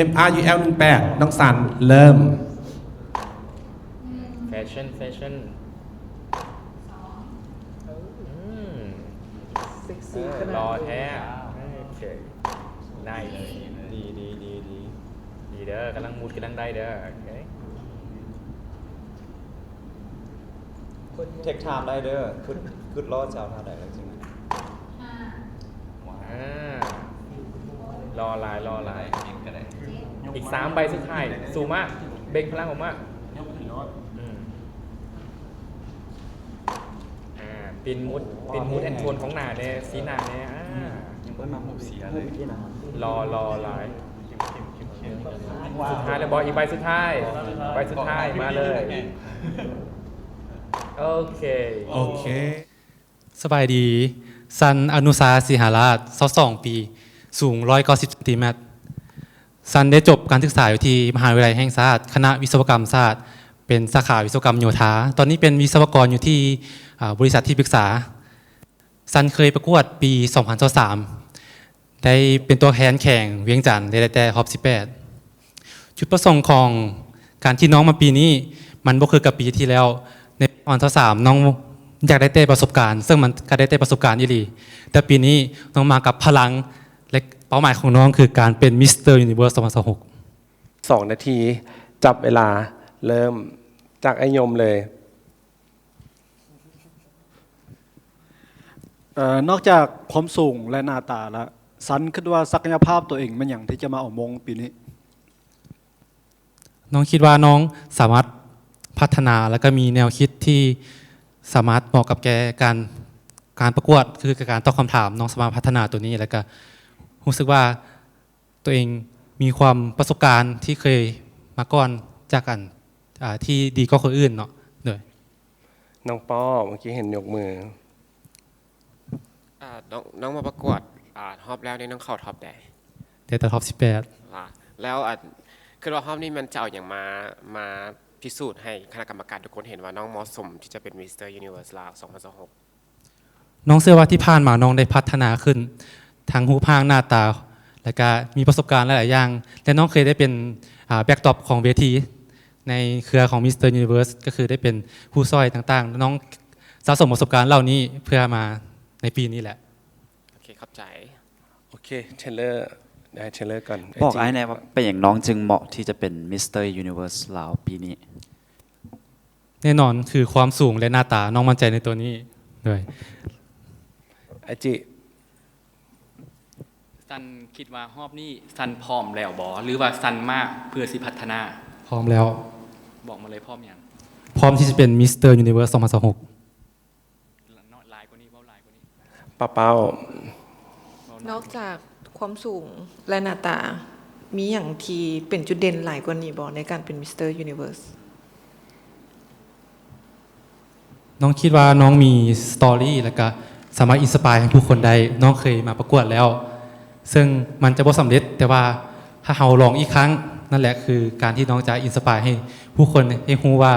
MRUL 18น้องสันเริ่มแฟชั่นเซ็กซี่ขนาด รอแท้โอเคได้เลยดีเด้อกำลังมูดกำลังได้เด้อโอเค เทคไทม์ได้เด้อคือรอดเจ้าท่าไหนจริงรอลายอีก3 ใบสุดท้ายสูงมากเบ่งพลังออกมากปินมูดแอนโทนของหนาเนี่ยสีหนาเนี่ยยังไม่มาหกเสียเลยรอลายสุดท้ายแล้วบอลอีกใบสุดท้ายมาเลยโอเคสบายดีซันอนุสาสิหาราช22 ปีสูง190 เซนติเมตรซันได้จบการศึกษาอยู่ที่มหาวิทยาลัยแห่งชาติคณะวิศวกรรมศาสตร์เป็นสาขาวิศวกรรมโยธาตอนนี้เป็นวิศวกรอยู่ที่บริษัทที่ปรึกษาซันเคยประกวดปี 2023ได้เป็นตัวแทนแข่งเวียงจันทร์ได้แต่ท็อป 18จุดประสงค์ของการที่น้องมาปีนี้มันบ่คือกับปีที่แล้วในปี 2023น้องอยากได้แต่ประสบการณ์ซึ่งมันก็ได้แต่ประสบการณ์อีหลีแต่ปีนี้น้องมากับพลังและเป้าหมายของน้องคือการเป็นมิสเตอร์ยูนิเวิร์ส2026 2 นาทีจับเวลาเริ่มจากไอยมเลยนอกจากความสูงและหน้าตาแล้วซันคิดว่าศักยภาพตัวเองมันอย่างที่จะมาเอามงปีนี้น้องคิดว่าน้องสามารถพัฒนาแล้วก็มีแนวคิดที่สามารถเหมาะกับการประกวดคือการตอบคำถามน้องสามารถพัฒนาตัวนี้แล้วก็รู้สึกว่าตัวเองมีความประสบการณ์ที่เคยมาก่อนจากกันที่ดีกว่าคนอื่นเนาะเลยน้องป้อเมื่อกี้เห็นยกมือน้องมาประกวดฮอบแล้วนี่น้องเข้าท็อปได้แต่ท็อป 18แล้วคือว่าฮอบนี่มันจะเอาอย่างมาพิสูจน์ให้คณะกรรมการทุกคนเห็นว่าน้องเหมาะสมที่จะเป็นมิสเตอร์ยูนิเวิร์สลาว2026น้องเชื่อว่าที่ผ่านมาน้องได้พัฒนาขึ้นทั้งรูปร่างหน้าตาและก็มีประสบการณ์หลายๆอย่างและน้องเคยได้เป็นแบ็กท็อปของเวทีในเครือของมิสเตอร์ยูนิเวิร์สก็คือได้เป็นผู้ซอยต่างๆน้องสะสมประสบการณ์เหล่านี้เพื่อมาในปีนี้แหละโอเคเข้าใจโอเคเชลเลอร์ได้เชลเลอร์ก่อนบอกไอ้แน่ว่าเป็นอย่างน้องจึงเหมาะที่จะเป็นมิสเตอร์ยูนิเวิร์สลาวปีนี้แน่นอนคือความสูงและหน้าตาน้องมั่นใจในตัวนี้ด้วยไอจิซันคิดว่าฮอบนี่ซันพร้อมแล้วบอหรือว่าซันมากเพื่อสิพัฒนาพร้อมแล้วบอกมาเลยพร้อมอย่างพร้อมที่จะเป็นมิสเตอร์ยูนิเวิร์ส2026ลายกว่านี้ลายกว่านี้เป้านอกจากความสูงและหน้าตามีอย่างที่เป็นจุดเด่นหลายกว่านี้บอในการเป็นมิสเตอร์ยูนิเวิร์สน้องคิดว่าน้องมีสตอรี่แล้วก็สามารถอินสปายให้ผู้คนได้น้องเคยมาประกวดแล้วซึ่งมันจะบ่สำเร็จแต่ว่าถ้าเราลองอีกครั้งนั่นแหละคือการที่น้องจะอินสปายให้ผู้คนได้รู้ว่า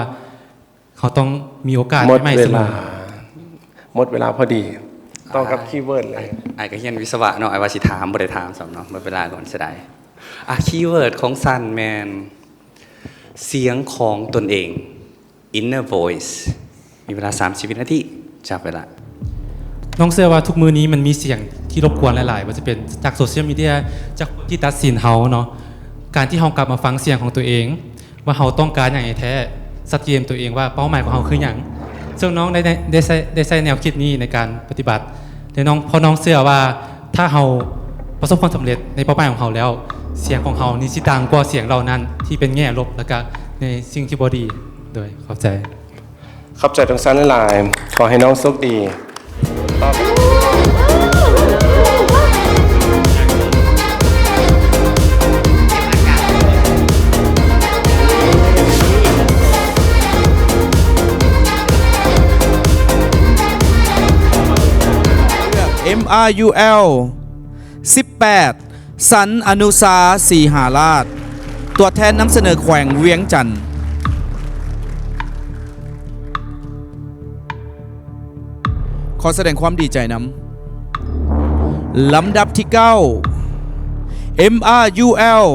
เขาต้องมีโอกาสใหม่เสมอหมดเวลาพอดีต้องกับคีย์เวิร์ดเลยไอ้ก็เรียนวิศวะเนาะไอ้ว่าสิถามบ่ได้ถามซ้ำเนาะหมดเวลาก่อนเสียดายคีย์เวิร์ดของซันแมนเสียงของตนเอง inner voice มีเวลา30 วินาทีจับเวลาน้องเชื่อว่าทุกมือนี้มันมีเสียงที่รบกวนหลายๆว่าจะเป็นจากโซเชียลมีเดียจากคนที่ตัดสินเฮาเนาะการที่เฮากลับมาฟังเสียงของตัวเองว่าเฮาต้องการอย่างไรแท้สัดเจนตัวเองว่าเป้าหมายของเฮาคืออย่างซึ่งน้องได้ใช้แนวคิดนี้ในการปฏิบัติแต่พอน้องเชื่อว่าถ้าเฮาประสบความสำเร็จในเป้าหมายของเฮาแล้วเสียงของเฮานี่สิดังกว่าเสียงเหล่านั้นที่เป็นแง่ลบแล้วก็ในสิ่งที่บ่ดีโดยขอบใจทั้งสั้นหลายขอให้น้องโชคดีMRUL 18สันอนุสาสีหาราชตัวแทนนำเสนอแขวงเวียงจันทร์ขอแสดงความดีใจนำลำดับที่ 9 MRUL